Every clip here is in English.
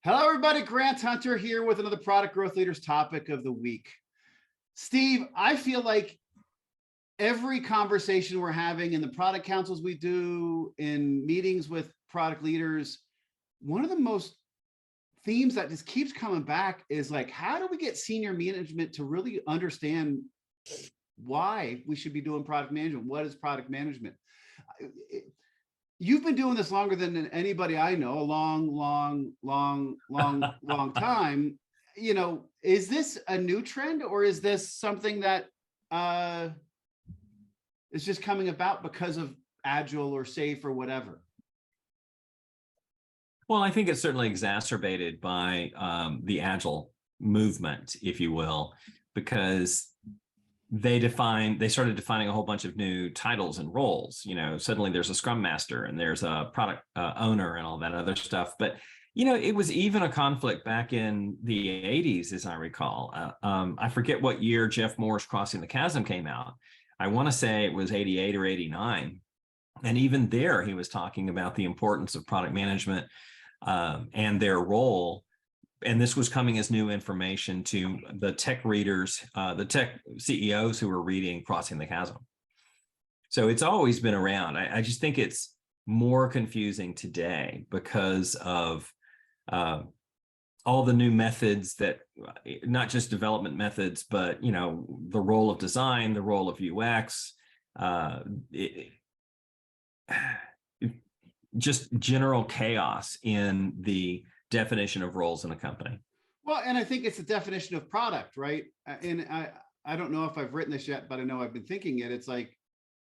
Hello, everybody. Grant Hunter here with another Product Growth Leaders topic of the week. Steve, I feel like every conversation we're having in the product councils we do, in meetings with product leaders, one of the most themes that just keeps coming back is like, how do we get senior management to really understand why we should be doing product management? What is product management? You've been doing this longer than anybody I know, a long time. You know, is this a new trend, or is this something that is just coming about because of agile or safe or whatever? Well, I think it's certainly exacerbated by the agile movement, if you will, because they started defining a whole bunch of new titles and roles. You know, suddenly there's a scrum master and there's a product owner and all that other stuff. But, you know, it was even a conflict back in the 80s, as I recall. I forget what year Jeff Moore's Crossing the Chasm came out. I want to say it was 88 or 89. And even there, he was talking about the importance of product management and their role. And this was coming as new information to the tech readers, the tech CEOs who were reading Crossing the Chasm. So it's always been around. I just think it's more confusing today because of all the new methods that, not just development methods, but, you know, the role of design, the role of UX, just general chaos in the definition of roles in a company. Well, and I think it's the definition of product, right? And I don't know if I've written this yet, but I know I've been thinking it. It's like,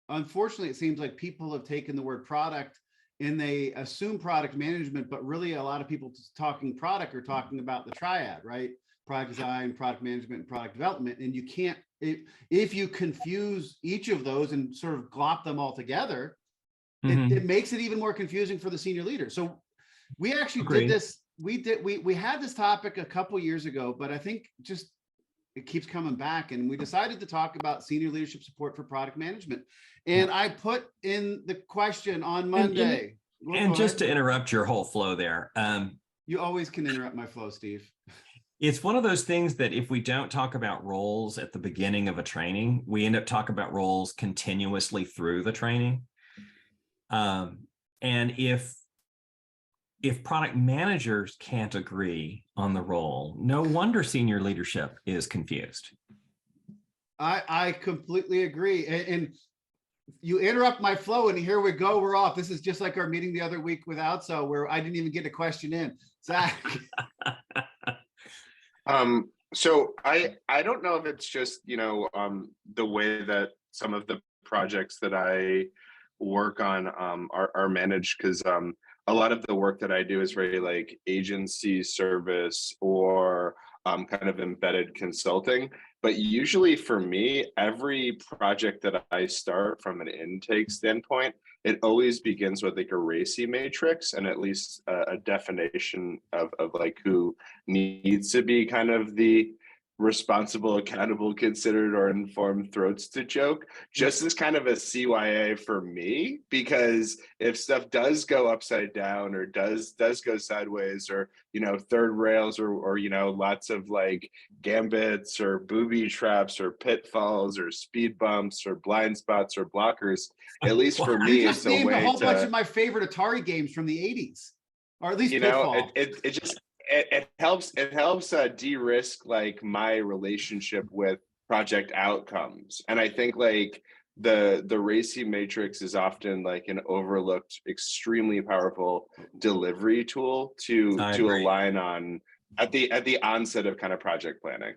unfortunately, it seems like people have taken the word product and they assume product management, but really a lot of people talking product are talking about the triad, right? Product design, product management, and product development. And you can't, if you confuse each of those and sort of glop them all together, it makes it even more confusing for the senior leader. So we actually did this. We had this topic a couple years ago, but I think just it keeps coming back, and we decided to talk about senior leadership support for product management. And I put in the question on Monday. And just to interrupt your whole flow there. You always can interrupt my flow, Steve. It's one of those things that if we don't talk about roles at the beginning of a training, we end up talking about roles continuously through the training. And if product managers can't agree on the role, no wonder senior leadership is confused. I completely agree. And you interrupt my flow, and here we go. We're off. This is just like our meeting the other week with Outso, where I didn't even get a question in. Zach. So I don't know if it's just, you know, the way that some of the projects that I work on are managed, because a lot of the work that I do is very like agency service or kind of embedded consulting. But usually for me, every project that I start from an intake standpoint, it always begins with like a RACI matrix and at least a definition of like who needs to be kind of the responsible, accountable, considered, or informed throats to choke, just as kind of a CYA for me, because if stuff does go upside down or does go sideways, or, you know, third rails, or you know, lots of like gambits or booby traps or pitfalls or speed bumps or blind spots or blockers, at least for me, it's a way a whole bunch of my favorite Atari games from the 80s, or at least you Pitfall. know, it just it helps de-risk like my relationship with project outcomes. And I think like the RACI matrix is often like an overlooked, extremely powerful delivery tool to align on at the onset of kind of project planning.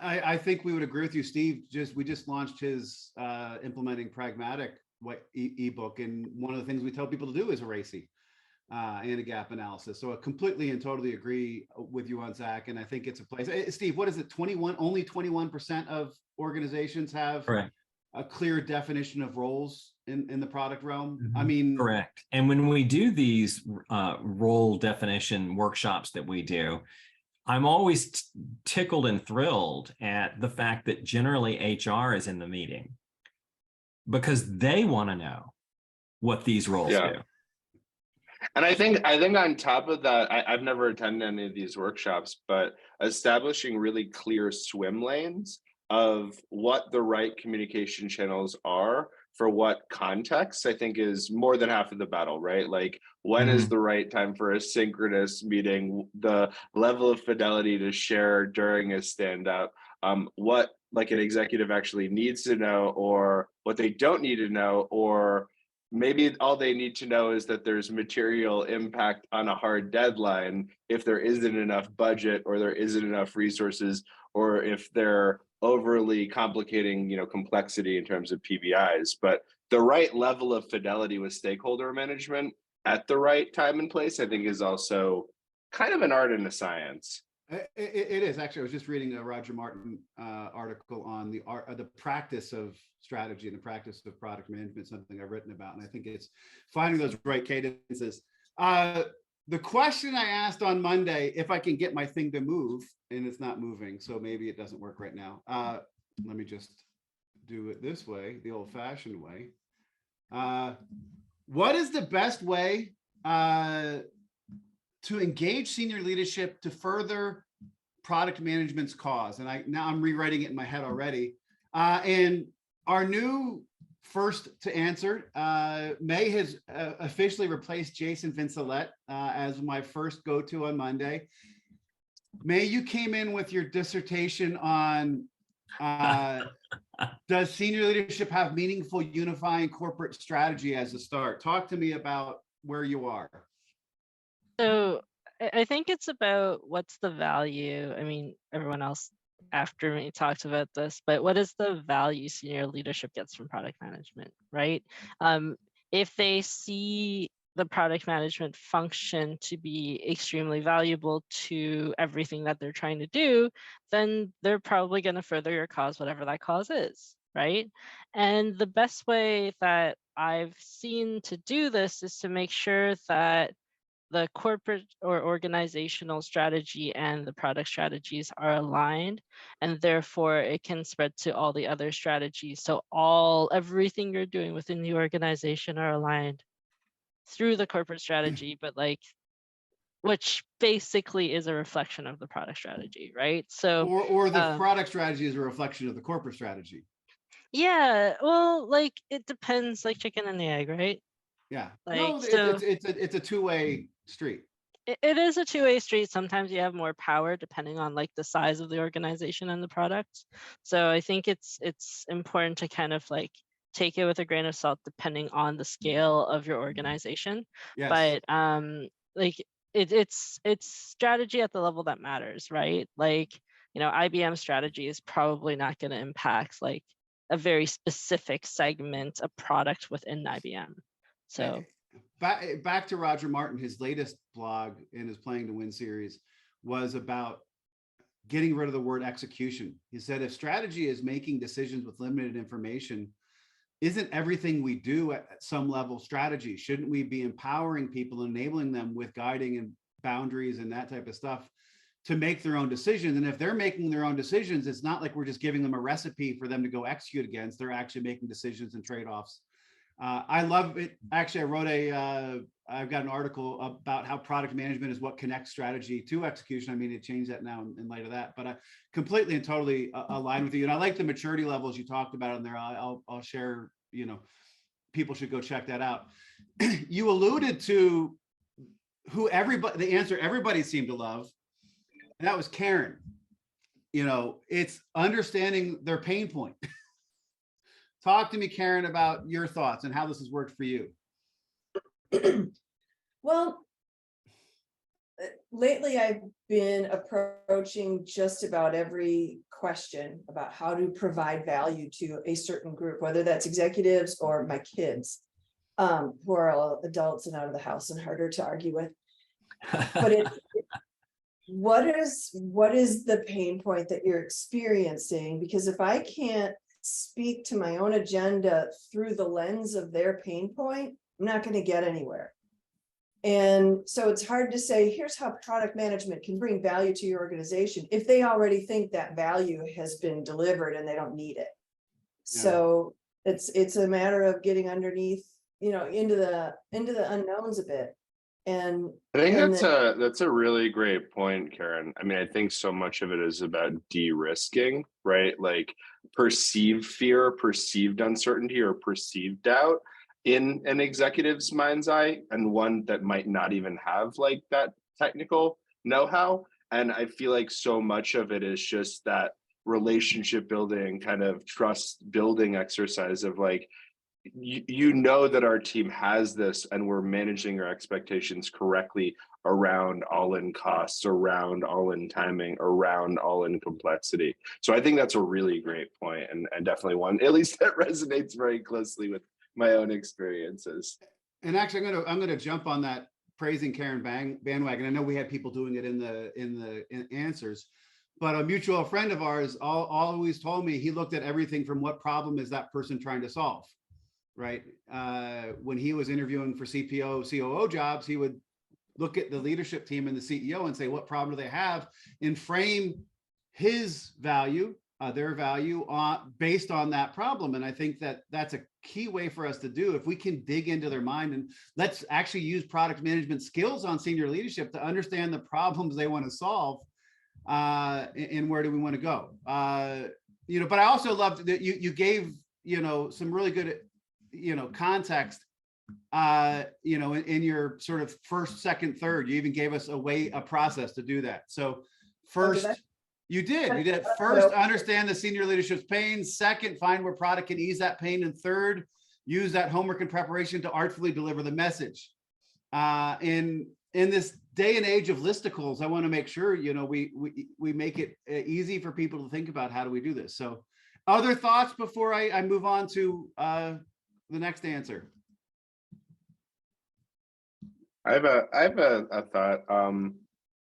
I think we would agree with you, Steve. We just launched his implementing pragmatic ebook, and one of the things we tell people to do is a RACI and a gap analysis. So I completely and totally agree with you on Zach, and I think it's a place. Steve, what is it? Only 21% of organizations have a clear definition of roles in the product realm. I mean, correct. And when we do these role definition workshops that we do, I'm always tickled and thrilled at the fact that generally HR is in the meeting, because they want to know what these roles do. And I think on top of that, I've never attended any of these workshops, but establishing really clear swim lanes of what the right communication channels are for what context, I think is more than half of the battle, right? Like when is Mhm. the right time for a synchronous meeting, the level of fidelity to share during a stand up, what like an executive actually needs to know or what they don't need to know, or maybe all they need to know is that there's material impact on a hard deadline if there isn't enough budget or there isn't enough resources, or if they're overly complicating, complexity in terms of PBIs. But the right level of fidelity with stakeholder management at the right time and place, I think, is also kind of an art and a science. It is actually. I was just reading a Roger Martin article on the art, the practice of strategy and the practice of product management, something I've written about, and I think it's finding those right cadences. The question I asked on Monday, if I can get my thing to move, and it's not moving, so maybe it doesn't work right now. Let me just do it this way, the old-fashioned way. What is the best way to engage senior leadership to further product management's cause? And I'm rewriting it in my head already. And our new first to answer, May has officially replaced Jason Vincelette as my first go-to on Monday. May, you came in with your dissertation on does senior leadership have meaningful unifying corporate strategy as a start? Talk to me about where you are. So I think it's about what's the value. I mean, everyone else after me talked about this, but what is the value senior leadership gets from product management, right? If they see the product management function to be extremely valuable to everything that they're trying to do, then they're probably going to further your cause, whatever that cause is, right? And the best way that I've seen to do this is to make sure that the corporate or organizational strategy and the product strategies are aligned, and therefore it can spread to all the other strategies. So everything you're doing within the organization are aligned through the corporate strategy, but which basically is a reflection of the product strategy, right? So or the product strategy is a reflection of the corporate strategy. Yeah, well, it depends, like chicken and the egg, right? Yeah, No, it's a two-way street. It is a two-way street. Sometimes you have more power depending on the size of the organization and the product. So I think it's important to kind of take it with a grain of salt depending on the scale of your organization. Yes. But it's strategy at the level that matters, right? IBM strategy is probably not going to impact a very specific segment, a product within IBM. So back to Roger Martin, his latest blog in his Playing to Win series was about getting rid of the word execution. He said, if strategy is making decisions with limited information, isn't everything we do at some level strategy? Shouldn't we be empowering people, enabling them with guiding and boundaries and that type of stuff to make their own decisions? And if they're making their own decisions, it's not like we're just giving them a recipe for them to go execute against. They're actually making decisions and trade-offs. I love it. Actually, I've got an article about how product management is what connects strategy to execution. I mean, it changed that now in light of that, but I completely and totally align with you. And I like the maturity levels you talked about in there. I'll share, people should go check that out. You alluded to the answer everybody seemed to love, and that was Karen. It's understanding their pain point. Talk to me, Karen, about your thoughts and how this has worked for you. Well, lately I've been approaching just about every question about how to provide value to a certain group, whether that's executives or my kids, who are all adults and out of the house and harder to argue with. But what is the pain point that you're experiencing? Because if I can't speak to my own agenda through the lens of their pain point, I'm not going to get anywhere. And so it's hard to say, here's how product management can bring value to your organization if they already think that value has been delivered and they don't need it. Yeah. So it's a matter of getting underneath, into the unknowns a bit And I think and that's a really great point, Karen. I mean, I think so much of it is about de-risking, right? Like perceived fear, perceived uncertainty, or perceived doubt in an executive's mind's eye, and one that might not even have like that technical know-how. And I feel like so much of it is just that relationship building, kind of trust building exercise of like, you know that our team has this and we're managing our expectations correctly around all-in costs, around all-in timing, around all-in complexity. So I think that's a really great point, and definitely one, at least that resonates very closely with my own experiences. And actually, I'm gonna jump on that praising Karen bandwagon. I know we had people doing it in the answers, but a mutual friend of ours always told me he looked at everything from what problem is that person trying to solve. Right. When he was interviewing for CPO, COO jobs, he would look at the leadership team and the CEO and say, what problem do they have? And frame his value, their value based on that problem. And I think that that's a key way for us to do. If we can dig into their mind, and let's actually use product management skills on senior leadership to understand the problems they want to solve, and where do we want to go? But I also loved that you gave, some really good context, in your sort of first, second, third. You even gave us a process to do that. So first, you did first, understand the senior leadership's pain. Second, find where product can ease that pain. And third, use that homework and preparation to artfully deliver the message. In this day and age of listicles, I want to make sure, we make it easy for people to think about how do we do this. So other thoughts before I move on to the next answer? I have a thought.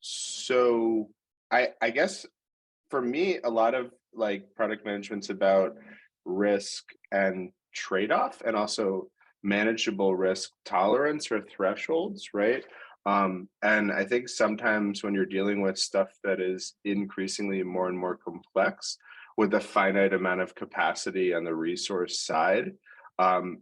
So I guess for me, a lot of like product management's about risk and trade-off, and also manageable risk tolerance or thresholds, right? And I think sometimes when you're dealing with stuff that is increasingly more and more complex with a finite amount of capacity on the resource side,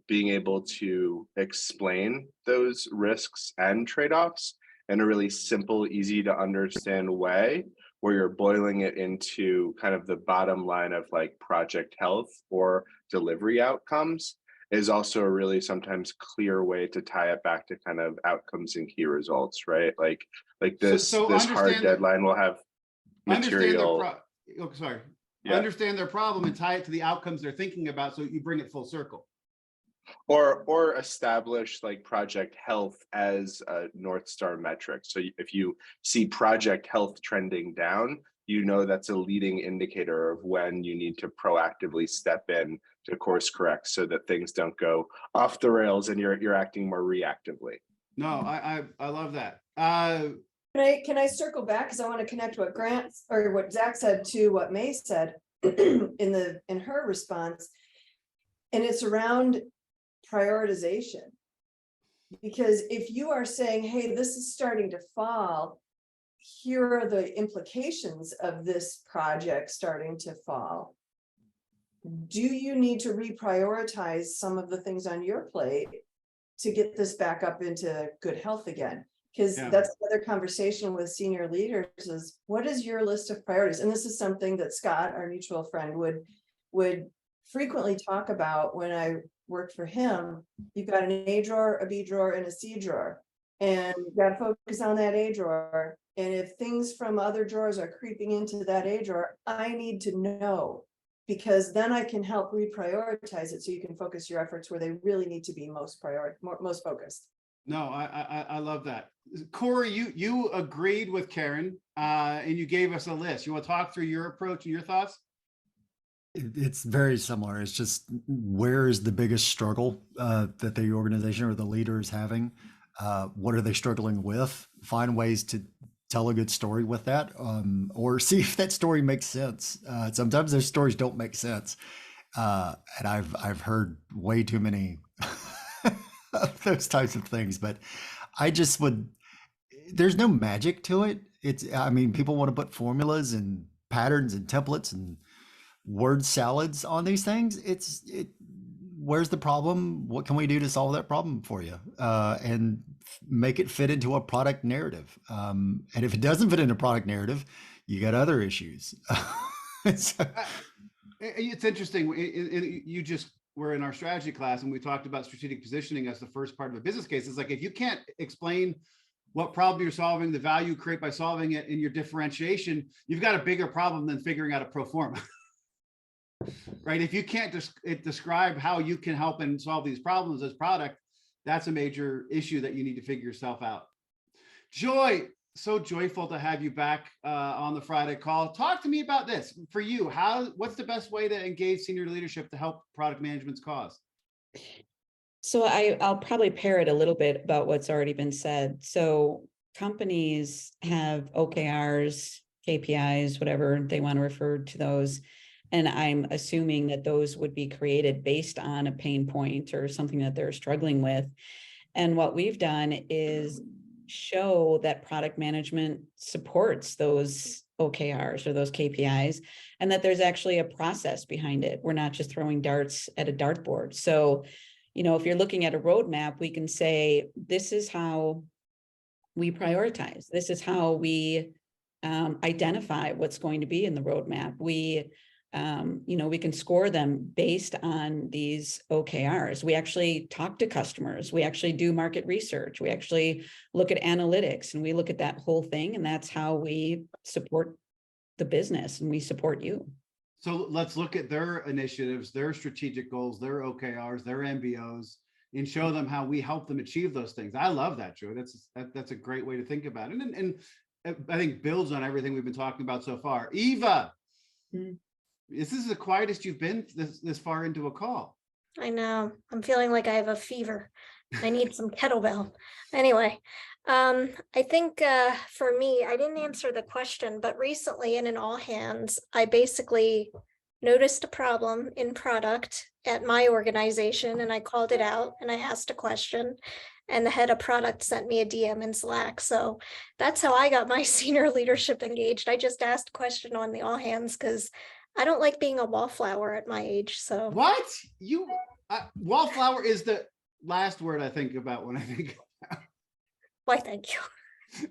being able to explain those risks and trade-offs in a really simple, easy to understand way, where you're boiling it into kind of the bottom line of like project health or delivery outcomes, is also a really sometimes clear way to tie it back to kind of outcomes and key results, right? Like this hard deadline will have material. Understand their problem and tie it to the outcomes they're thinking about, so you bring it full circle. Or establish like project health as a North Star metric. So if you see project health trending down, that's a leading indicator of when you need to proactively step in to course correct so that things don't go off the rails and you're acting more reactively. No, I love that. Can I circle back, because I want to connect what what Zach said to what May said in her response, and it's around prioritization. Because if you are saying, hey, this is starting to fall, here are the implications of this project starting to fall, do you need to reprioritize some of the things on your plate to get this back up into good health again? Because that's another conversation with senior leaders is, what is your list of priorities? And this is something that Scott, our mutual friend, would frequently talk about when I worked for him. You've got an A drawer, a B drawer, and a C drawer, and you've got to focus on that A drawer. And if things from other drawers are creeping into that A drawer, I need to know, because then I can help reprioritize it so you can focus your efforts where they really need to be most focused. No, I love that. Cory, you agreed with Karen, and you gave us a list. You want to talk through your approach and your thoughts? It's very similar. It's just, where is the biggest struggle that the organization or the leader is having? What are they struggling with? Find ways to tell a good story with that, or see if that story makes sense. Sometimes those stories don't make sense, and I've heard way too many of those types of things. But I just there's no magic to it. People want to put formulas and patterns and templates and word salads on these things. Where's the problem? What can we do to solve that problem for you? And make it fit into a product narrative. And if it doesn't fit into a product narrative, you got other issues. So, It's interesting. You just were in our strategy class and we talked about strategic positioning as the first part of a business case. It's like, if you can't explain what problem you're solving, the value you create by solving it, in your differentiation, you've got a bigger problem than figuring out a pro forma. Right? If you can't describe how you can help and solve these problems as product, that's a major issue that you need to figure yourself out. Joy, so joyful to have you back on the Friday call. Talk to me about this. For you, what's the best way to engage senior leadership to help product management's cause? So I'll probably parrot a little bit about what's already been said. So companies have OKRs, KPIs, whatever they want to refer to those. And I'm assuming that those would be created based on a pain point or something that they're struggling with. And what we've done is show that product management supports those OKRs or those KPIs, and that there's actually a process behind it. We're not just throwing darts at a dartboard. So, if you're looking at a roadmap, we can say, this is how we prioritize. This is how we identify what's going to be in the roadmap. We can score them based on these OKRs. We actually talk to customers. We actually do market research. We actually look at analytics, and we look at that whole thing. And that's how we support the business, and we support you. So let's look at their initiatives, their strategic goals, their OKRs, their MBOs, and show them how we help them achieve those things. I love that, Joe. That's a great way to think about it. And I think builds on everything we've been talking about so far. Eva, this is the quietest you've been this far into a call. I know. I'm feeling like I have a fever. I need some kettlebell. Anyway, I think for me, I didn't answer the question, but recently in an all hands, I basically noticed a problem in product at my organization, and I called it out and I asked a question, and the head of product sent me a DM in Slack. So that's how I got my senior leadership engaged. I just asked a question on the all hands because I don't like being a wallflower at my age. So what? Wallflower is the last word I think about when I think about. Why, thank you.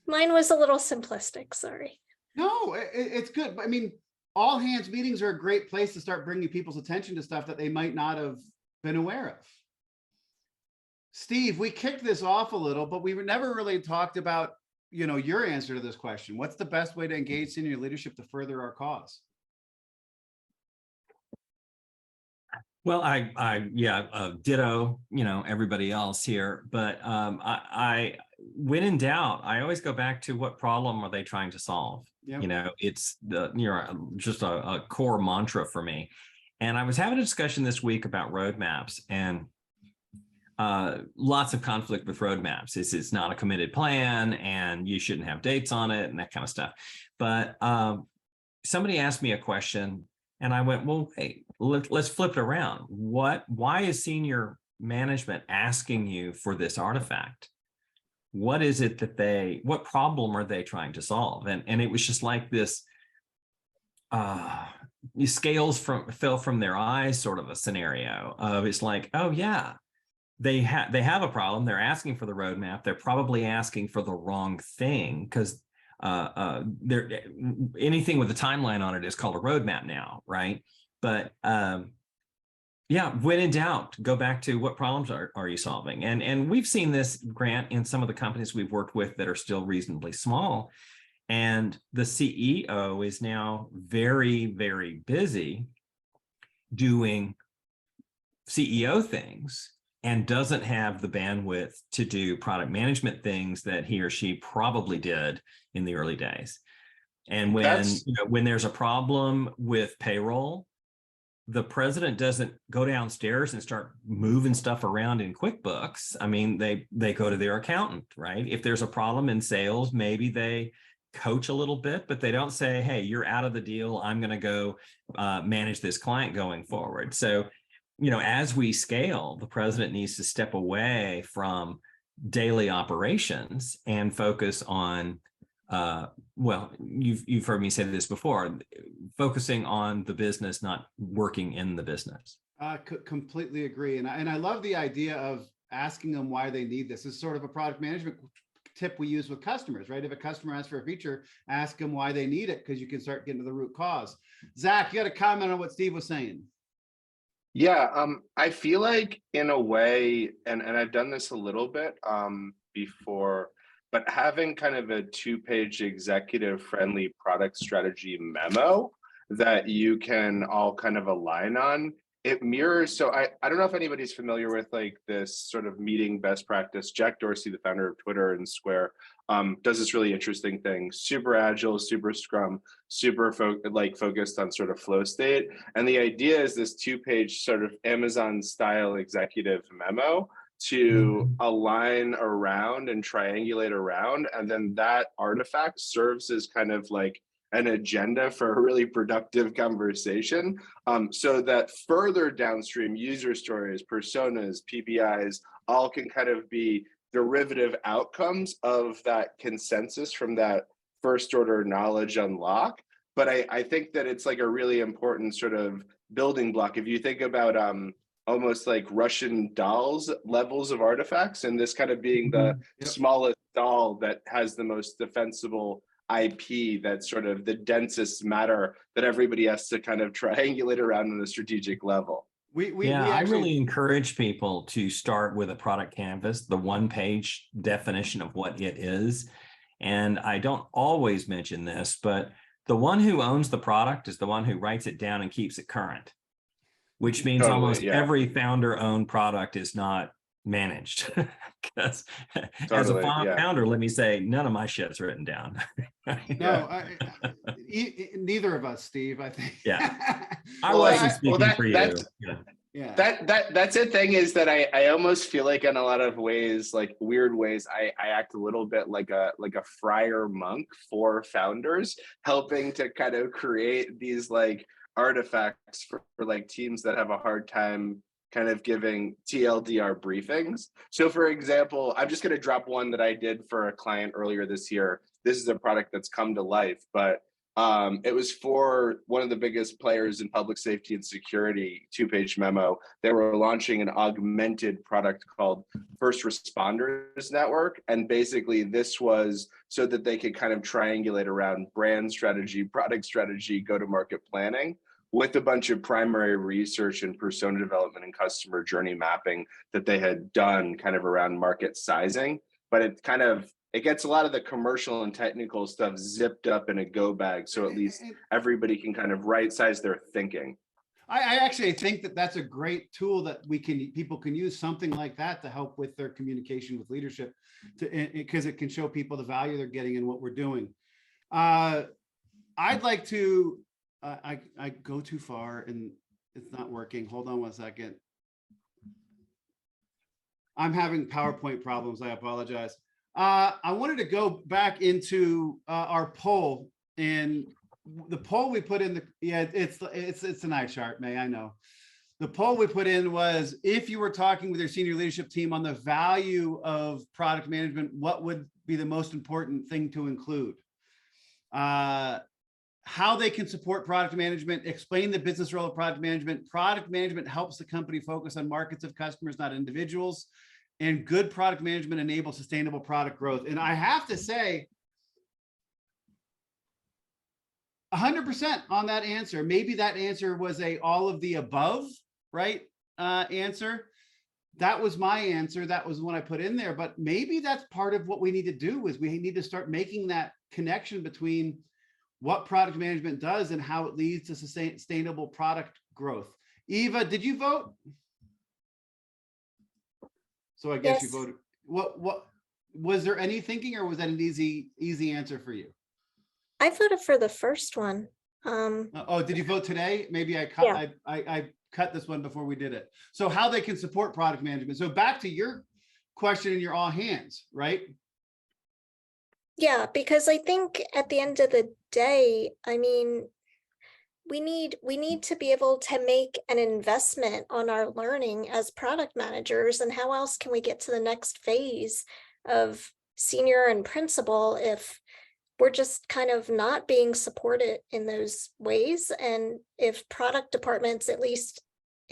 Mine was a little simplistic, sorry. No, it's good. I mean, all hands meetings are a great place to start bringing people's attention to stuff that they might not have been aware of. Steve, we kicked this off a little, but we never really talked about, your answer to this question. What's the best way to engage senior leadership to further our cause? Well, ditto, everybody else here, but I when in doubt, I always go back to what problem are they trying to solve? Yep. It's just a core mantra for me. And I was having a discussion this week about roadmaps, and lots of conflict with roadmaps. It's not a committed plan, and you shouldn't have dates on it and that kind of stuff. But somebody asked me a question, and I went, well, hey, let's flip it around. Why is senior management asking you for this artifact? What is it what problem are they trying to solve? And it was just like this, scales fell from their eyes sort of a scenario of, it's like, oh yeah, they have a problem. They're asking for the roadmap. They're probably asking for the wrong thing, because anything with a timeline on it is called a roadmap now, right? But when in doubt, go back to what problems are you solving? And we've seen this, Grant, in some of the companies we've worked with that are still reasonably small. And the CEO is now very, very busy doing CEO things and doesn't have the bandwidth to do product management things that he or she probably did in the early days. And when there's a problem with payroll, the president doesn't go downstairs and start moving stuff around in QuickBooks. I mean, they go to their accountant, right? If there's a problem in sales, maybe they coach a little bit, but they don't say, hey, you're out of the deal. I'm going to go manage this client going forward. So, as we scale, the president needs to step away from daily operations and focus on you've heard me say this before, focusing on the business, not working in the business. Completely agree. And I love the idea of asking them why they need this. This is sort of a product management tip we use with customers, right? If a customer asks for a feature, ask them why they need it, because you can start getting to the root cause. Zach, you got a comment on what Steve was saying? Yeah, I feel like in a way, and I've done this a little bit before, but having kind of a 2-page executive friendly product strategy memo that you can all kind of align on, it mirrors. So I don't know if anybody's familiar with like this sort of meeting best practice. Jack Dorsey, the founder of Twitter and Square, does this really interesting thing, super agile, super scrum, super focused on sort of flow state. And the idea is this 2-page sort of Amazon style executive memo to align around and triangulate around. And then that artifact serves as kind of like an agenda for a really productive conversation, so that further downstream user stories, personas, PBIs, all can kind of be derivative outcomes of that consensus from that first order knowledge unlock. But I think that it's like a really important sort of building block. If you think about almost like Russian dolls levels of artifacts, and this kind of being the smallest doll that has the most defensible IP, that's sort of the densest matter that everybody has to kind of triangulate around on a strategic level. I really encourage people to start with a product canvas, the 1-page definition of what it is. And I don't always mention this, but the one who owns the product is the one who writes it down and keeps it current, which means almost every founder-owned product is not managed. Because as a founder, let me say, none of my shit's written down. No, neither of us, Steve, I think. Yeah. I wasn't speaking for you. Yeah. That's the thing, is that I almost feel like in a lot of ways, like weird ways, I act a little bit like a friar monk for founders, helping to kind of create these like artifacts for like teams that have a hard time kind of giving TLDR briefings. So for example, I'm just going to drop one that I did for a client earlier this year. This is a product that's come to life, but it was for one of the biggest players in public safety and security, 2-page memo. They were launching an augmented product called First Responders Network. And basically this was so that they could kind of triangulate around brand strategy, product strategy, go-to-market planning, with a bunch of primary research and persona development and customer journey mapping that they had done kind of around market sizing. But it gets a lot of the commercial and technical stuff zipped up in a go bag, so at least everybody can kind of right size their thinking. I actually think that that's a great tool that people can use, something like that to help with their communication with leadership, because it can show people the value they're getting in what we're doing. I'd like to, I go too far and it's not working. Hold on 1 second. I'm having PowerPoint problems. I apologize. I wanted to go back into our poll, and the poll we put in it's an eye chart, May, I know. The poll we put in was, if you were talking with your senior leadership team on the value of product management, what would be the most important thing to include? How they can support product management, explain the business role of product management. Product management helps the company focus on markets of customers, not individuals. And good product management enables sustainable product growth. And I have to say, 100% on that answer. Maybe that answer was a all of the above, right? Answer. That was my answer. That was what I put in there. But maybe that's part of what we need to do, is we need to start making that connection between what product management does and how it leads to sustainable product growth. Eva, did you vote? So I guess Yes. you voted. What was there any thinking, or was that an easy answer for you? I voted for the first one. Oh, did you vote today? Maybe I cut this one before we did it. So how they can support product management. So back to your question in your all hands, right? Yeah, because I think at the end of the day, I mean, we need to be able to make an investment on our learning as product managers. And how else can we get to the next phase of senior and principal if we're just kind of not being supported in those ways? And if product departments, at least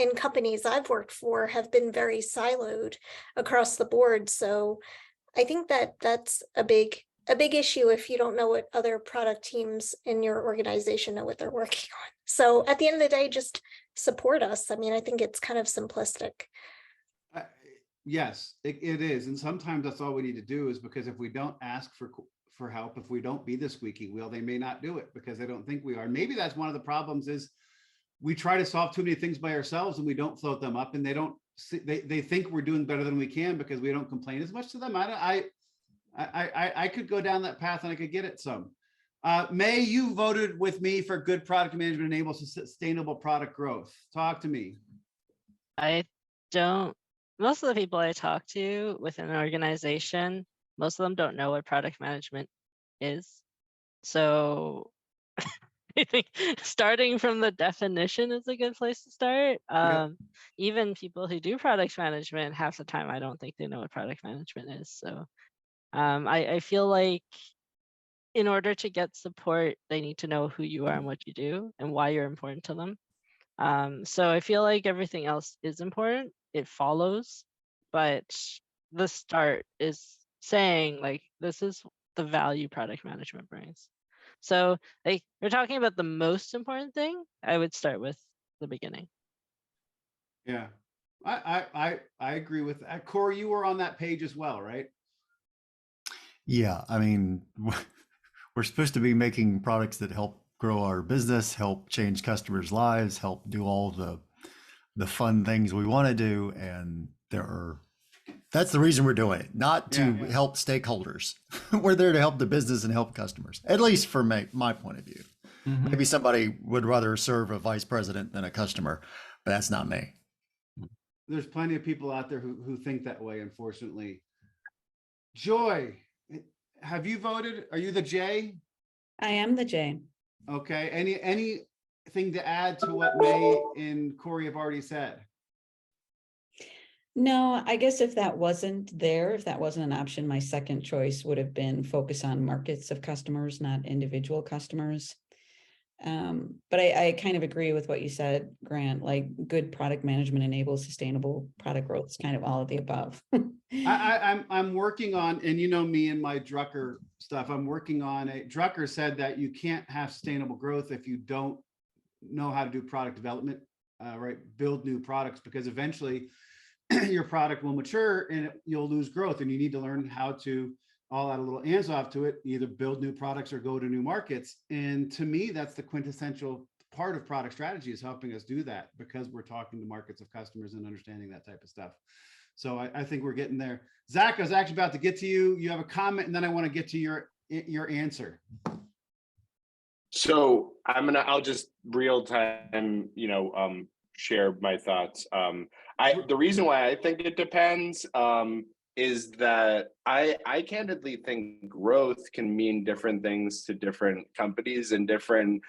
in companies I've worked for have been very siloed across the board. So I think that that's a big issue if you don't know what other product teams in your organization know what they're working on. So at the end of the day, just support us. I mean, I think it's kind of simplistic. Yes, it is. And sometimes that's all we need to do, is because if we don't ask for help, if we don't be the squeaky wheel, they may not do it because they don't think we are. Maybe that's one of the problems, is we try to solve too many things by ourselves and we don't float them up, and they don't see, they think we're doing better than we can because we don't complain as much to them. I could go down that path and I could get it some. May, you voted with me for good product management enables sustainable product growth. Talk to me. I don't, most of the people I talk to within an organization, most of them don't know what product management is. So I think starting from the definition is a good place to start. Even people who do product management, half the time, I don't think they know what product management is. So I feel like in order to get support, they need to know who you are and what you do and why you're important to them. So I feel like everything else is important. It follows, but the start is saying, like, this is the value product management brings. So like, we're talking about the most important thing, I would start with the beginning. Yeah, I agree with that. Cory, you were on that page as well, right? Yeah, I mean, we're supposed to be making products that help grow our business, help change customers' lives, help do all the fun things we want to do, and that's the reason we're doing it, not to help stakeholders. We're there to help the business and help customers, at least from my point of view. Mhm. Maybe somebody would rather serve a vice president than a customer, but that's not me. There's plenty of people out there who think that way, unfortunately. Joy, have you voted? Are you the J? I am the J. Okay. Anything to add to what May and Cory have already said? No, I guess if that wasn't there, if that wasn't an option, my second choice would have been focus on markets of customers, not individual customers. But I kind of agree with what you said, Grant, like good product management enables sustainable product growth. It's kind of all of the above. I'm working on, and you know me and my Drucker stuff, I'm working on Drucker said that you can't have sustainable growth if you don't know how to do product development, right? Build new products, because eventually your product will mature and you'll lose growth, and you need to learn how to, all add a little hands off to it, either build new products or go to new markets. And to me, that's the quintessential part of product strategy, is helping us do that, because we're talking to markets of customers and understanding that type of stuff. So I think we're getting there. Zach, I was actually about to get to you. You have a comment, and then I want to get to your answer. So I'll just real time, share my thoughts. The reason why I think it depends is that I candidly think growth can mean different things to different companies and different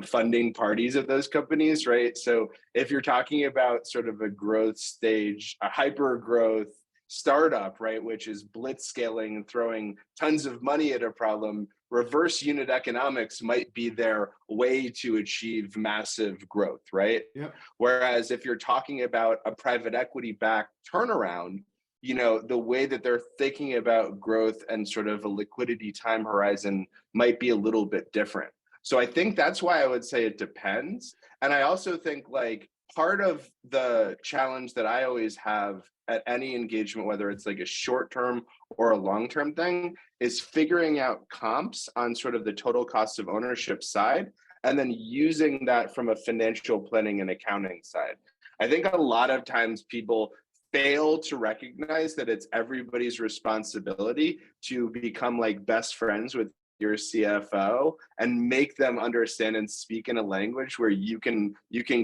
funding parties of those companies, right? So if you're talking about sort of a growth stage, a hyper growth startup, right, which is blitz scaling and throwing tons of money at a problem, reverse unit economics might be their way to achieve massive growth, right? Yep. Whereas if you're talking about a private equity backed turnaround, the way that they're thinking about growth and sort of a liquidity time horizon might be a little bit different. So I think that's why I would say it depends. And I also think, like, part of the challenge that I always have at any engagement, whether it's like a short-term or a long-term thing, is figuring out comps on sort of the total cost of ownership side, and then using that from a financial planning and accounting side. I think a lot of times people fail to recognize that it's everybody's responsibility to become like best friends with your CFO and make them understand and speak in a language where you can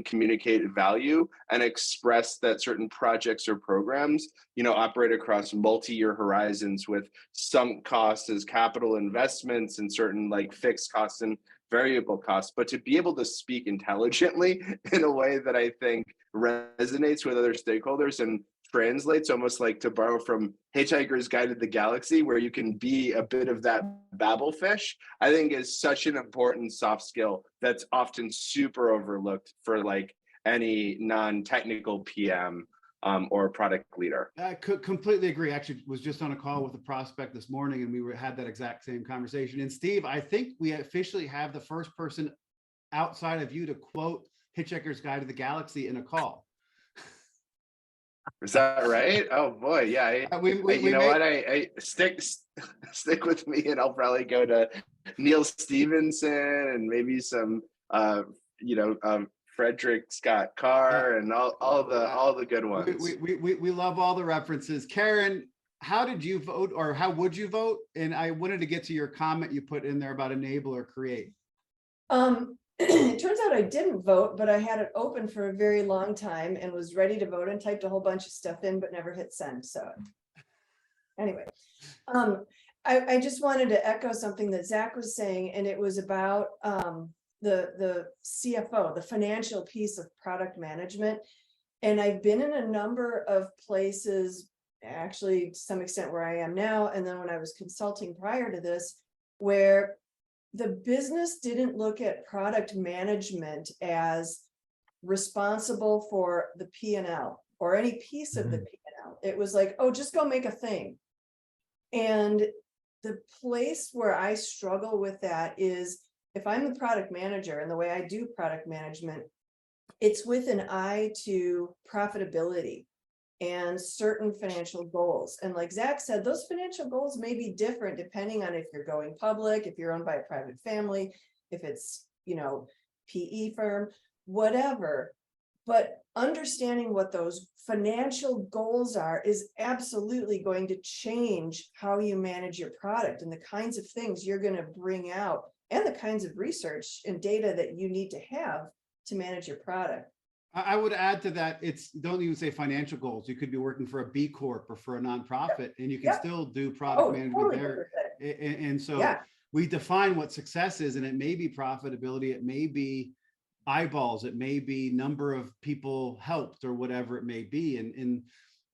communicate value and express that certain projects or programs, operate across multi-year horizons with sunk costs as capital investments and certain like fixed costs and variable costs, but to be able to speak intelligently in a way that I think resonates with other stakeholders and translates, almost like, to borrow from Hitchhiker's Guide to the Galaxy, where you can be a bit of that babble fish, I think is such an important soft skill that's often super overlooked for like any non-technical PM or product leader. I could completely agree. Actually, was just on a call with a prospect this morning, and we had that exact same conversation. And Steve, I think we officially have the first person outside of you to quote Hitchhiker's Guide to the Galaxy in a call. Is that right? Oh boy, yeah. I stick with me, and I'll probably go to Neil Stevenson and maybe some Frederick Scott Carr and all the good ones. We love all the references. Karen, how did you vote, or how would you vote? And I wanted to get to your comment you put in there about enable or create. It turns out I didn't vote, but I had it open for a very long time and was ready to vote and typed a whole bunch of stuff in, but never hit send. So anyway, I just wanted to echo something that Zach was saying, and it was about the CFO, the financial piece of product management. And I've been in a number of places, actually to some extent where I am now, and then when I was consulting prior to this, where the business didn't look at product management as responsible for the P&L or any piece of the P&L. It was like, oh, just go make a thing. And the place where I struggle with that is, if I'm the product manager and the way I do product management, it's with an eye to profitability and certain financial goals. And like Zach said, those financial goals may be different depending on if you're going public, if you're owned by a private family, if it's, PE firm, whatever. But understanding what those financial goals are is absolutely going to change how you manage your product and the kinds of things you're going to bring out and the kinds of research and data that you need to have to manage your product. I would add to that, don't even say financial goals. You could be working for a B Corp or for a nonprofit, and you can still do product management totally there. And so we define what success is, and it may be profitability, it may be eyeballs, it may be number of people helped, or whatever it may be. And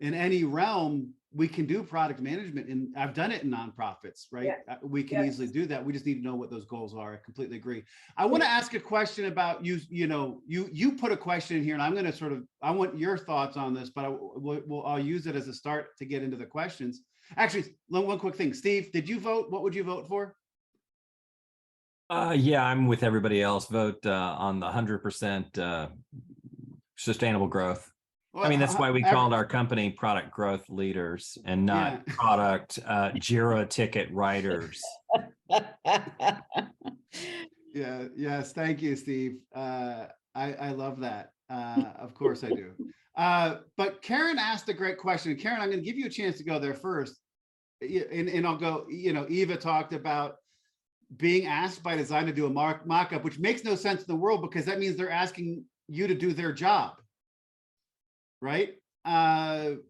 in any realm, we can do product management, and I've done it in nonprofits, right? We can easily do that. We just need to know what those goals are. I completely agree. I want to ask a question about you. You put a question in here, and I'm going to I want your thoughts on this, but I'll use it as a start to get into the questions. Actually, one quick thing. Steve, did you vote? What would you vote for? Yeah, I'm with everybody else. Vote on the 100% sustainable growth. Well, I mean, that's why we called our company Product Growth Leaders and not Product JIRA Ticket Writers. Yes. Thank you, Steve. I love that. Of course I do. But Karen asked a great question. Karen, I'm going to give you a chance to go there first. And I'll go, Eva talked about being asked by design to do a mock-up, which makes no sense in the world, because that means they're asking you to do their job. Right. I'm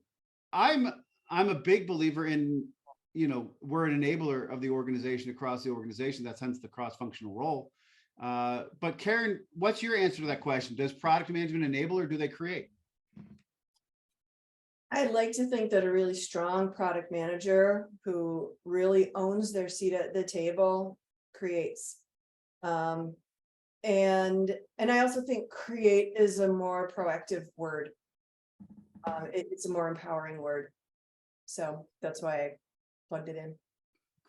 a big believer in, we're an enabler of the organization across the organization. That's hence the cross-functional role. But Karen, what's your answer to that question? Does product management enable, or do they create? I'd like to think that a really strong product manager who really owns their seat at the table creates. And I also think create is a more proactive word. It's a more empowering word. So that's why I plugged it in.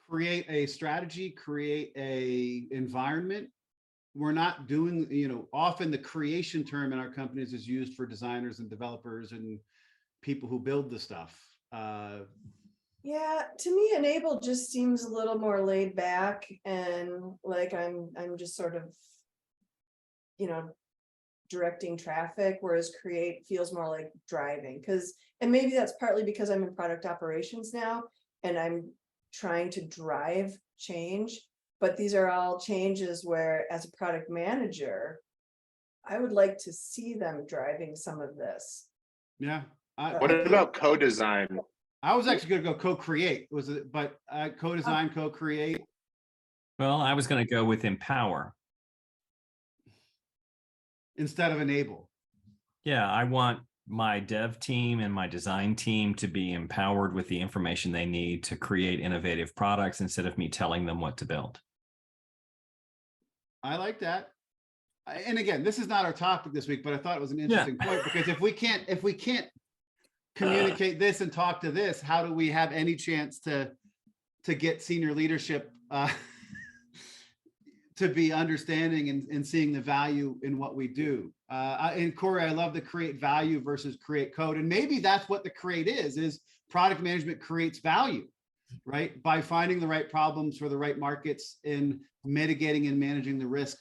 Create a strategy, create a environment. We're not doing, often the creation term in our companies is used for designers and developers and people who build the stuff. Yeah, to me, enable just seems a little more laid back, and like I'm just sort of, directing traffic, whereas create feels more like driving. And maybe that's partly because I'm in product operations now and I'm trying to drive change, but these are all changes where, as a product manager, I would like to see them driving some of this. Yeah. What about co-design? I was actually going to go co-create, but co-design, co-create. Well, I was going to go with empower instead of enable. Yeah, I want my dev team and my design team to be empowered with the information they need to create innovative products instead of me telling them what to build. I like that. and again, this is not our topic this week, but I thought it was an interesting point, because if we can't communicate this and talk to this, how do we have any chance to get senior leadership to be understanding and seeing the value in what we do? And Cory, I love the create value versus create code. And maybe that's what the create is product management creates value, right? By finding the right problems for the right markets and mitigating and managing the risk,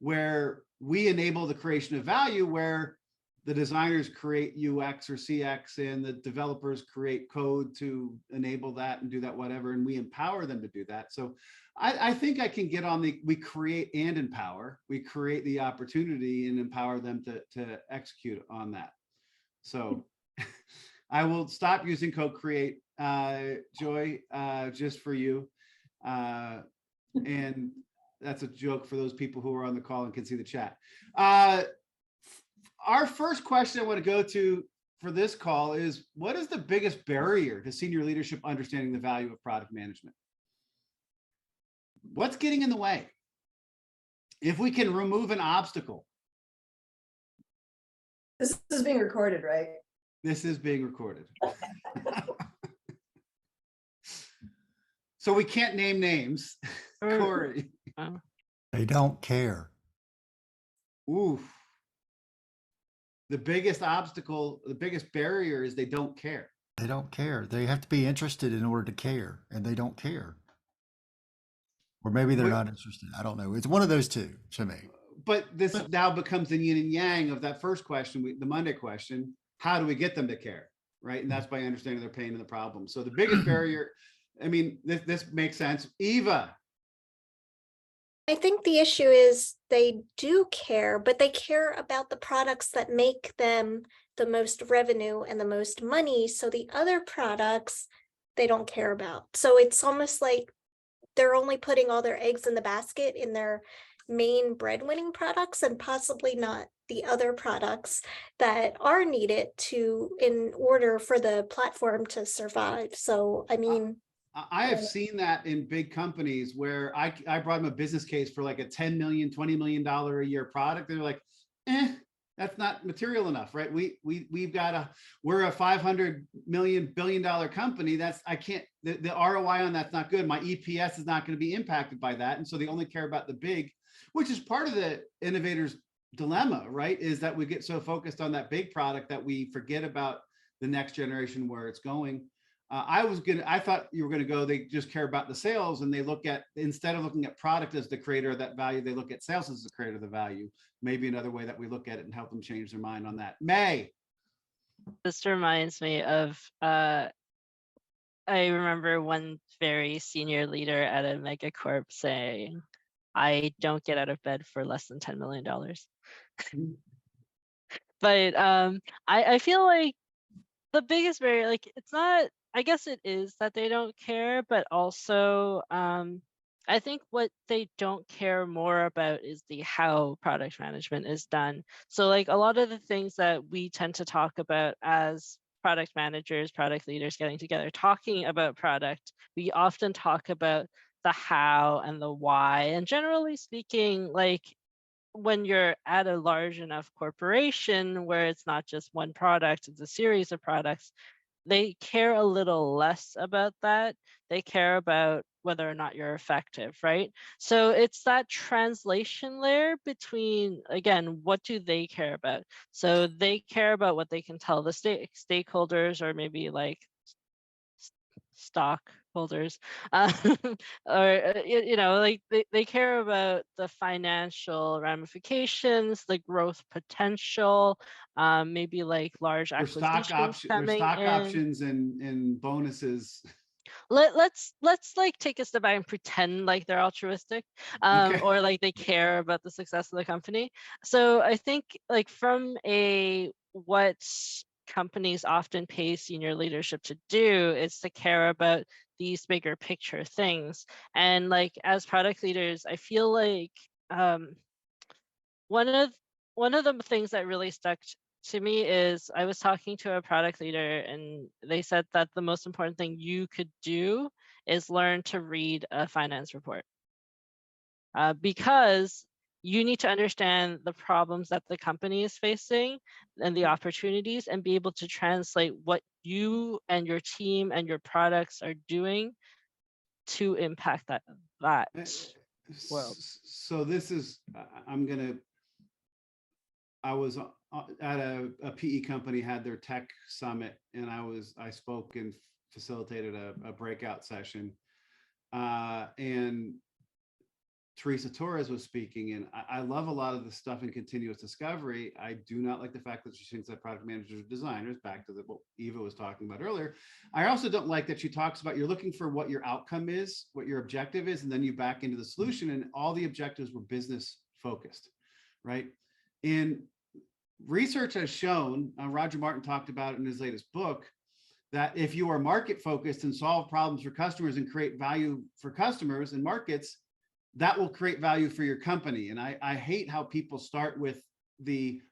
where we enable the creation of value, where the designers create UX or CX and the developers create code to enable that and do that, whatever, and we empower them to do that. So I think I can get on we create and empower. We create the opportunity and empower them to execute on that. So I will stop using co-create, Joy, just for you. And that's a joke for those people who are on the call and can see the chat. Our first question I want to go to for this call is, what is the biggest barrier to senior leadership understanding the value of product management? What's getting in the way? If we can remove an obstacle. This is being recorded, right? This is being recorded. So we can't name names. Cory. They don't care. Oof. The biggest obstacle, the biggest barrier is they don't care. They don't care. They have to be interested in order to care, and they don't care. Or maybe they're not interested. I don't know. It's one of those two to me. But this now becomes the yin and yang of that first question, the Monday question. How do we get them to care, right? And that's by understanding their pain and the problem. So the biggest barrier, I mean, this makes sense. Eva. I think the issue is they do care, but they care about the products that make them the most revenue and the most money. So the other products they don't care about. So it's almost like they're only putting all their eggs in the basket in their main breadwinning products and possibly not the other products that are needed in order for the platform to survive. So, I mean, I have seen that in big companies where I brought them a business case for like a $10 million, $20 million a year product. They're like, that's not material enough, right? We're a $500 billion company. The ROI on that's not good. My EPS is not going to be impacted by that. And so they only care about the big, which is part of the innovator's dilemma, right? Is that we get so focused on that big product that we forget about the next generation, where it's going. I thought you were going to go, they just care about the sales, and they instead of looking at product as the creator of that value, they look at sales as the creator of the value. Maybe another way that we look at it and help them change their mind on that. May. This reminds me of, I remember one very senior leader at a megacorp saying, I don't get out of bed for less than $10 million. But I feel like the biggest barrier, like, it's not, I guess it is that they don't care, but also I think what they don't care more about is the how product management is done. So like a lot of the things that we tend to talk about as product managers, product leaders getting together, talking about product, we often talk about the how and the why. And generally speaking, like when you're at a large enough corporation where it's not just one product, it's a series of products, they care a little less about that. They care about whether or not you're effective, right? So it's that translation layer between, again, what do they care about? So they care about what they can tell the stakeholders, or maybe like stockholders, or like they care about the financial ramifications, the growth potential, maybe like large acquisitions coming stock in. options and bonuses. Let's like take a step back and pretend like they're altruistic, Okay. or like they care about the success of the company. So I think like from what companies often pay senior leadership to do is to care about these bigger picture things. And like as product leaders, I feel like one of the things that really stuck to me is I was talking to a product leader, and they said that the most important thing you could do is learn to read a finance report, because you need to understand the problems that the company is facing and the opportunities, and be able to translate what you and your team and your products are doing to impact that world. So this is, I was at a PE company, had their tech summit, and I spoke and facilitated a breakout session. And Teresa Torres was speaking, and I love a lot of the stuff in continuous discovery. I do not like the fact that she thinks that product managers are designers, back to what Eva was talking about earlier. I also don't like that she talks about you're looking for what your outcome is, what your objective is, and then you back into the solution, and all the objectives were business focused, right? And research has shown, Roger Martin talked about it in his latest book, that if you are market focused and solve problems for customers and create value for customers and markets, that will create value for your company. And I hate how people start with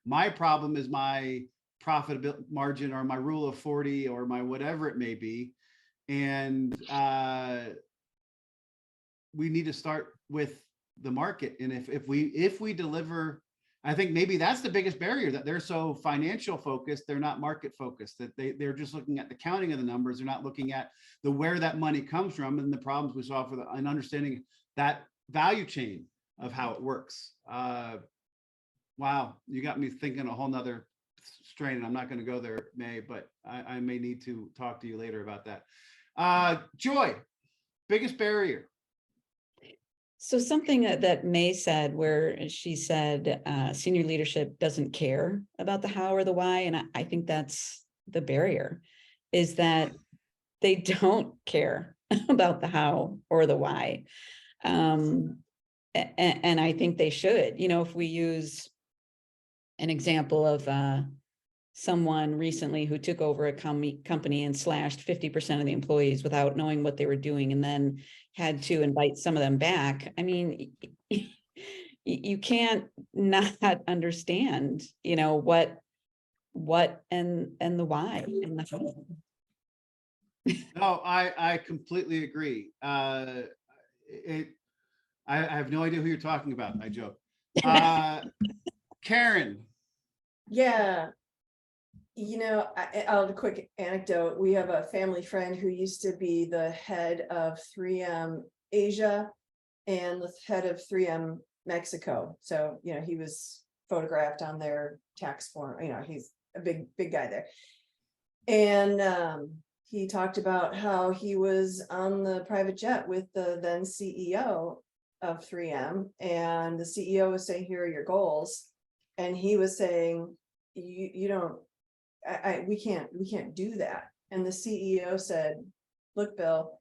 my problem is my profitability margin, or my rule of 40, or my whatever it may be. And we need to start with the market. And if we deliver, I think maybe that's the biggest barrier, that they're so financial focused, they're not market focused, that they're just looking at the counting of the numbers. They're not looking at where that money comes from and the problems we solve for and understanding that value chain of how it works. Wow, you got me thinking a whole nother strain, and I'm not going to go there, May, but I may need to talk to you later about that. Joy, biggest barrier. So something that May said, where she said senior leadership doesn't care about the how or the why, and I think that's the barrier, is that they don't care about the how or the why. And I think they should. If we use an example of someone recently who took over a company and slashed 50% of the employees without knowing what they were doing, and then had to invite some of them back. I mean, you can't not understand, what and the why and the how. No, I completely agree. I have no idea who you're talking about. I joke. Karen. Yeah. I'll have a quick anecdote. We have a family friend who used to be the head of 3M Asia and the head of 3M Mexico. So, he was photographed on their tax form. He's a big guy there. And he talked about how he was on the private jet with the then CEO of 3M, and the CEO was saying, here are your goals. And he was saying, you don't, we can't do that. And the CEO said, look, Bill,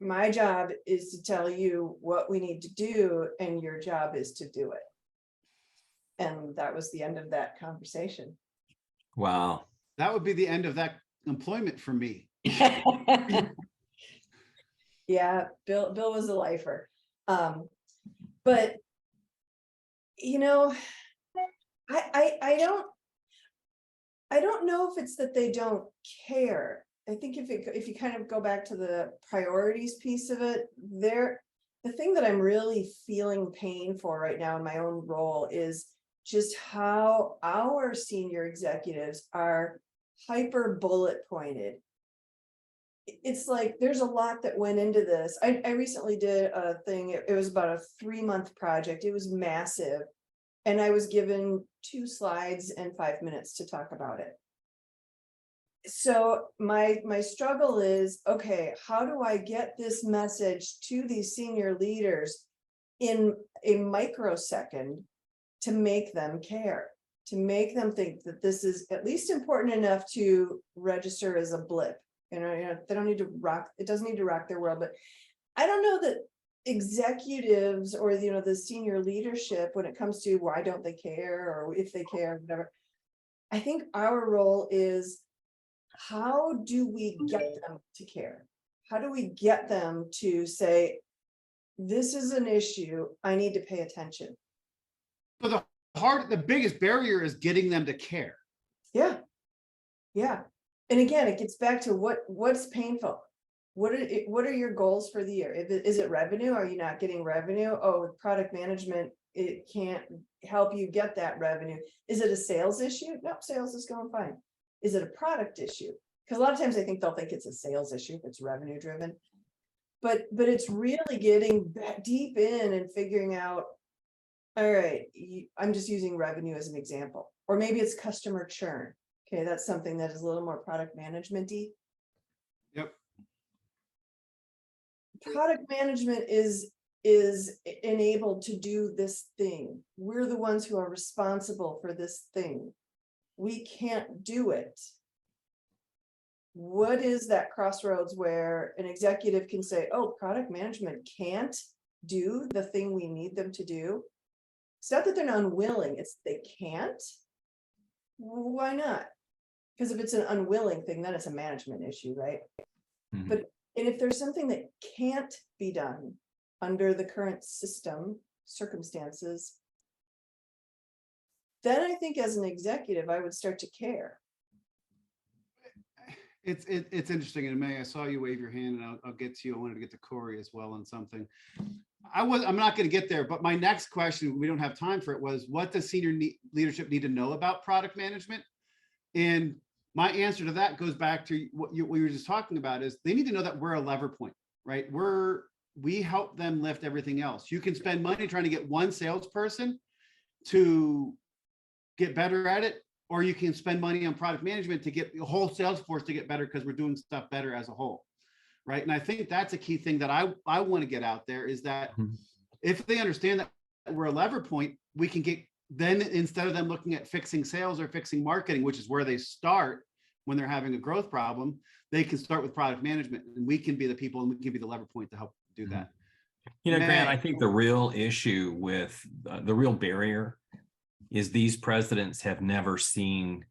my job is to tell you what we need to do, and your job is to do it. And that was the end of that conversation. Wow. That would be the end of that employment for me. Yeah, Bill was a lifer. But I don't know if it's that they don't care. I think if you kind of go back to the priorities piece of it, the thing that I'm really feeling pain for right now in my own role is just how our senior executives are hyper bullet pointed. It's like there's a lot that went into this. I recently did a thing. It was about a 3-month project. It was massive. And I was given 2 slides and 5 minutes to talk about it. So my struggle is, okay, how do I get this message to these senior leaders in a microsecond to make them care, to make them think that this is at least important enough to register as a blip? They don't need to rock, it doesn't need to rock their world, but I don't know that executives or the senior leadership, when it comes to why don't they care, or if they care, whatever, I think our role is, how do we get them to care? How do we get them to say, this is an issue, I need to pay attention? So the biggest barrier is getting them to care. Yeah. And again, it gets back to what's painful. What are your goals for the year? Is it revenue? Are you not getting revenue? Oh, with product management, it can't help you get that revenue. Is it a sales issue? Nope, sales is going fine. Is it a product issue? Because a lot of times I think they'll think it's a sales issue if it's revenue driven. But it's really getting deep in and figuring out, all right, I'm just using revenue as an example, or maybe it's customer churn. Okay, that's something that is a little more product management-y. Yep. Product management is enabled to do this thing. We're the ones who are responsible for this thing. We can't do it. What is that crossroads where an executive can say, oh, product management can't do the thing we need them to do? It's not that they're not unwilling, it's they can't. Why not? Because if it's an unwilling thing, then it's a management issue, right? Mhm. But and if there's something that can't be done under the current system circumstances, then I think as an executive, I would start to care. It's interesting. And May, I saw you wave your hand, and I'll get to you. I wanted to get to Cory as well on something. I'm not going to get there, but my next question, we don't have time for it, was what does senior leadership need to know about product management? And my answer to that goes back to what we were just talking about, is they need to know that we're a lever point, right? We help them lift everything else. You can spend money trying to get one salesperson to get better at it, or you can spend money on product management to get the whole sales force to get better, because we're doing stuff better as a whole, right? And I think that's a key thing that I want to get out there, is that if they understand that we're a lever point, we can get, then instead of them looking at fixing sales or fixing marketing, which is where they start when they're having a growth problem, they can start with product management, and we can be the people, and we can be the lever point to help do that. You know, Grant, May. I think the real issue with the real barrier is these presidents have never seen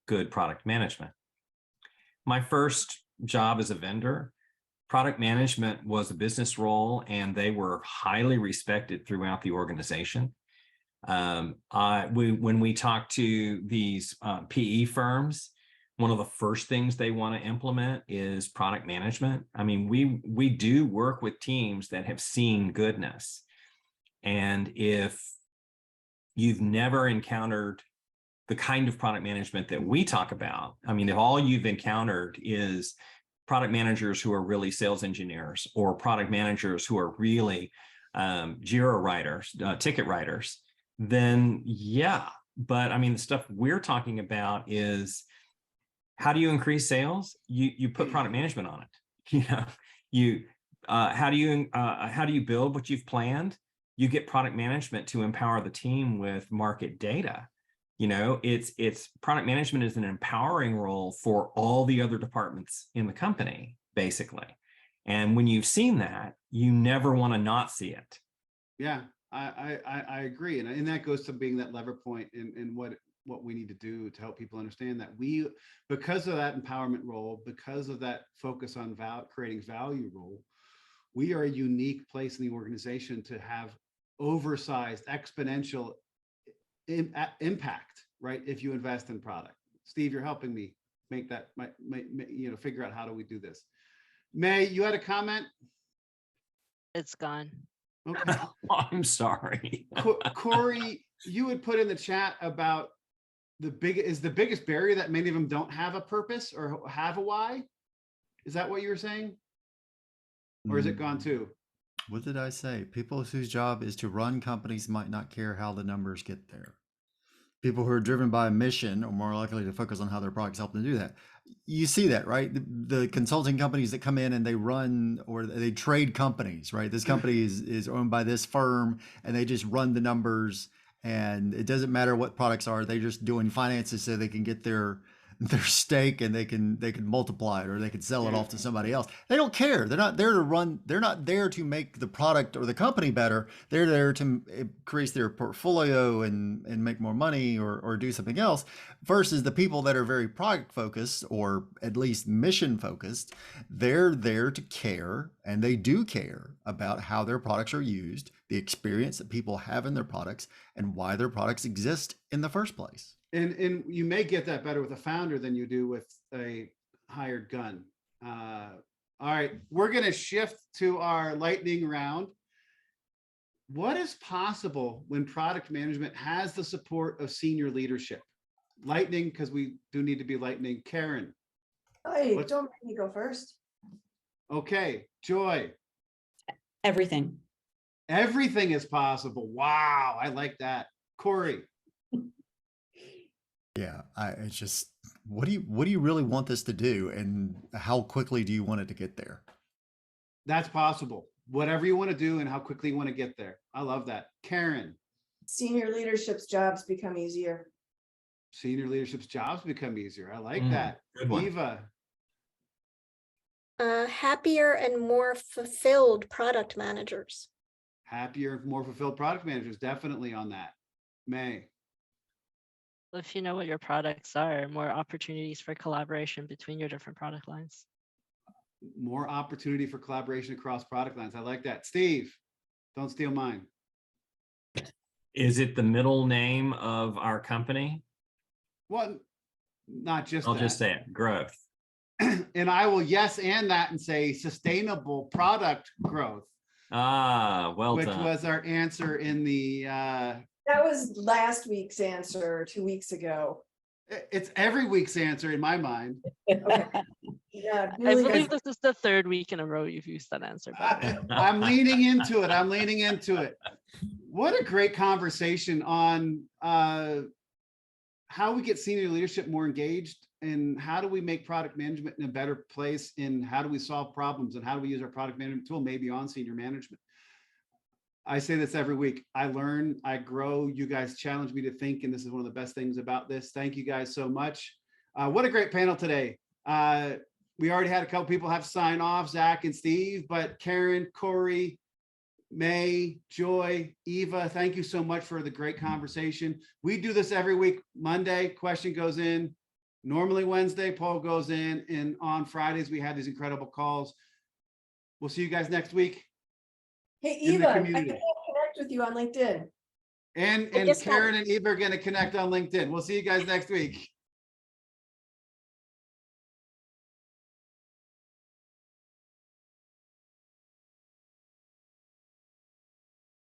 good product management. My first job as a vendor, product management was a business role, and they were highly respected throughout the organization. When we talk to these PE firms, one of the first things they want to implement is product management. I mean, we do work with teams that have seen goodness. And if you've never encountered the kind of product management that we talk about, I mean, if all you've encountered is product managers who are really sales engineers, or product managers who are really JIRA writers, ticket writers, then yeah. But I mean, the stuff we're talking about is, how do you increase sales? You put product management on it. How do you build what you've planned? You get product management to empower the team with market data. It's product management is an empowering role for all the other departments in the company, basically. And when you've seen that, you never want to not see it. Yeah, I agree. And that goes to being that lever point in what we need to do to help people understand that because of that empowerment role, because of that focus on creating value role, we are a unique place in the organization to have oversized exponential impact, right? If you invest in product. Steve, you're helping me make that, figure out how do we do this. May, you had a comment? It's gone. Okay. I'm sorry. Cory, you would put in the chat about the biggest barrier that many of them don't have a purpose or have a why. Is that what you were saying? Or is it gone too? What did I say? People whose job is to run companies might not care how the numbers get there. People who are driven by a mission are more likely to focus on how their products help them do that. You see that, right? The consulting companies that come in and they run, or they trade companies, right? This company is owned by this firm, and they just run the numbers, and it doesn't matter what products are. They're just doing finances so they can get their stake, and they can multiply it, or they can sell it off to somebody else. They don't care. They're not there to run. They're not there to make the product or the company better. They're there to increase their portfolio and make more money, or do something else, versus the people that are very product focused, or at least mission focused. They're there to care, and they do care about how their products are used, the experience that people have in their products, and why their products exist in the first place. And you may get that better with a founder than you do with a hired gun. All right, we're going to shift to our lightning round. what is possible when product management has the support of senior leadership? Lightning, because we do need to be lightning. Karen. Hey, What- don't make me go first. Okay. Joy. Everything. Everything is possible. Wow. I like that. Cory. Yeah, it's just, what do you really want this to do, and how quickly do you want it to get there? That's possible. Whatever you want to do and how quickly you want to get there. I love that. Karen. Senior leadership's jobs become easier. Senior leadership's jobs become easier. I like Mm, that. good one. Eva. Happier and more fulfilled product managers. Happier, more fulfilled product managers. Definitely on that. May. If you know what your products are, more opportunities for collaboration between your different product lines. More opportunity for collaboration across product lines. I like that. Steve. Don't steal mine. Is it the middle name of our company? Well, not just I'll that. just say it, growth. And I will yes and that and say sustainable product growth, Ah, well which done. was our answer in the That was last week's answer 2 weeks ago. it's every week's answer in my mind. Okay. Yeah, I really believe good. this is the third week in a row you've used that answer. By the way. I'm leaning into it. I'm leaning into it. What a great conversation on how we get senior leadership more engaged, and how do we make product management in a better place, and how do we solve problems, and how do we use our product management tool maybe on senior management. I say this every week. I learn, I grow. You guys challenge me to think, and this is one of the best things about this. Thank you guys so much. What a great panel today. We already had a couple people have to sign off, Zach and Steve, but Karen, Cory, May, Joy, Eva, thank you so much for the great conversation. We do this every week. Monday, question goes in. Normally Wednesday, poll goes in. And on Fridays, we have these incredible calls. We'll see you guys next week. Hey, in the Eva, I community. can connect with you on LinkedIn. And I just got- Karen and Eva are going to connect on LinkedIn. We'll see you guys next week.